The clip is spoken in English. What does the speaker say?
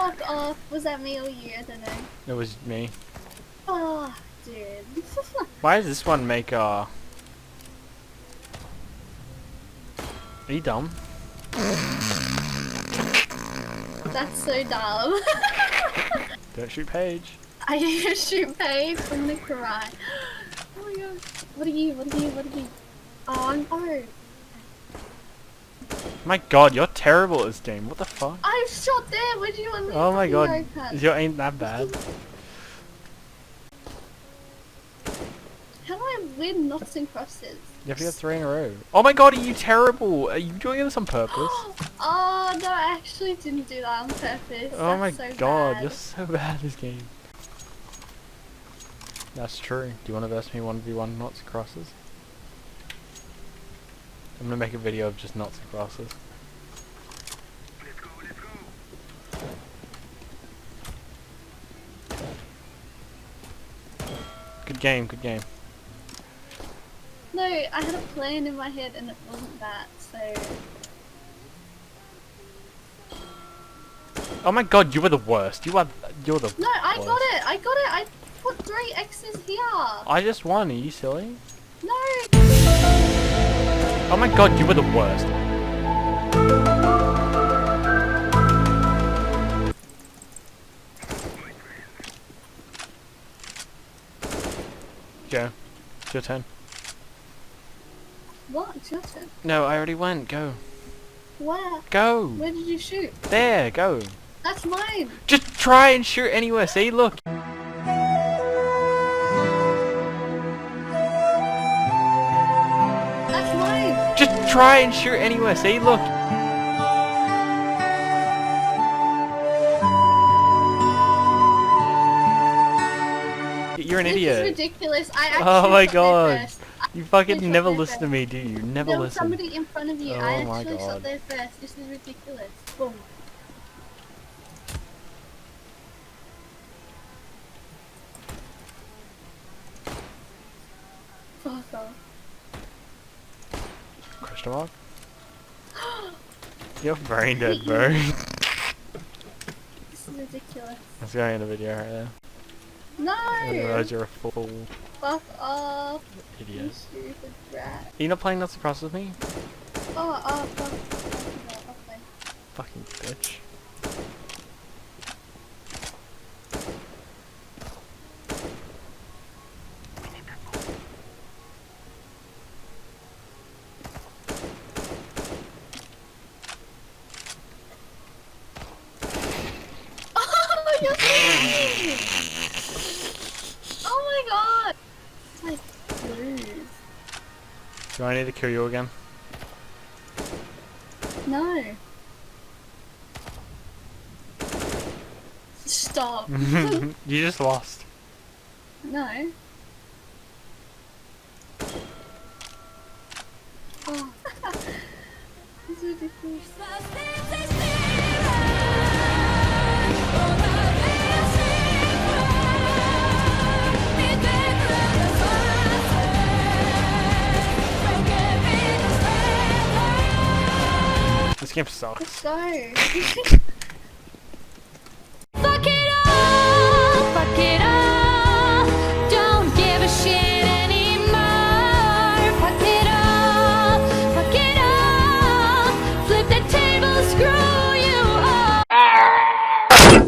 Fuck off. Was that me or you? I don't know. It was me. Oh, dude. Why does this one make Are you dumb? That's so dumb. Don't shoot Paige. I gonna shoot Paige. I'm gonna cry. Oh my god. What are you? Oh, I'm bored. My god, you're terrible at this game. What the fuck? I shot there. What do you want me to Oh my god, iPad? you ain't that bad. How do I win Naughts and crosses? You have to get 3 in a row. Oh my god, are you terrible? Are you doing this on purpose? Oh no, I actually didn't do that on purpose. Oh my That's so god, bad. you're so bad at this game. That's true. Do you want to verse me 1v1 Naughts and crosses? I'm gonna make a video of just Naughts and crosses. Good game, good game. No, I had a plan in my head and it wasn't that, so... Oh my god, you were the worst. You're the No, I worst. got it! I put 3 X's here! I just won, are you silly? No! Oh my god, you were the worst. Go. It's your turn. What? It's your turn. No, I already went. Go. Where? Go. Where did you shoot? There, go. That's mine! Just try and shoot anywhere. See, look. That's mine! Just try and shoot anywhere. See, look. You're an idiot. This is ridiculous. I actually Oh my shot there god. first. You fucking shot never there listen to first. me, do you? Never There was listen. somebody in front of you. Oh I my actually God. shot there first. This is ridiculous. Boom. Fuck off. Question mark? You're brain dead, bro. This is ridiculous. That's going in the video right there. No! I realize you're a full Fuck off. You idiot. stupid brat. Are you not playing Naughts and crosses with me? Oh, fuck. Okay. Fucking bitch. Oh, you're so mean! Oh my god! It's like blues. Do I need to kill you again? No. Stop. You just lost. No. Oh. It's ridiculous. This game sucks. Let's go.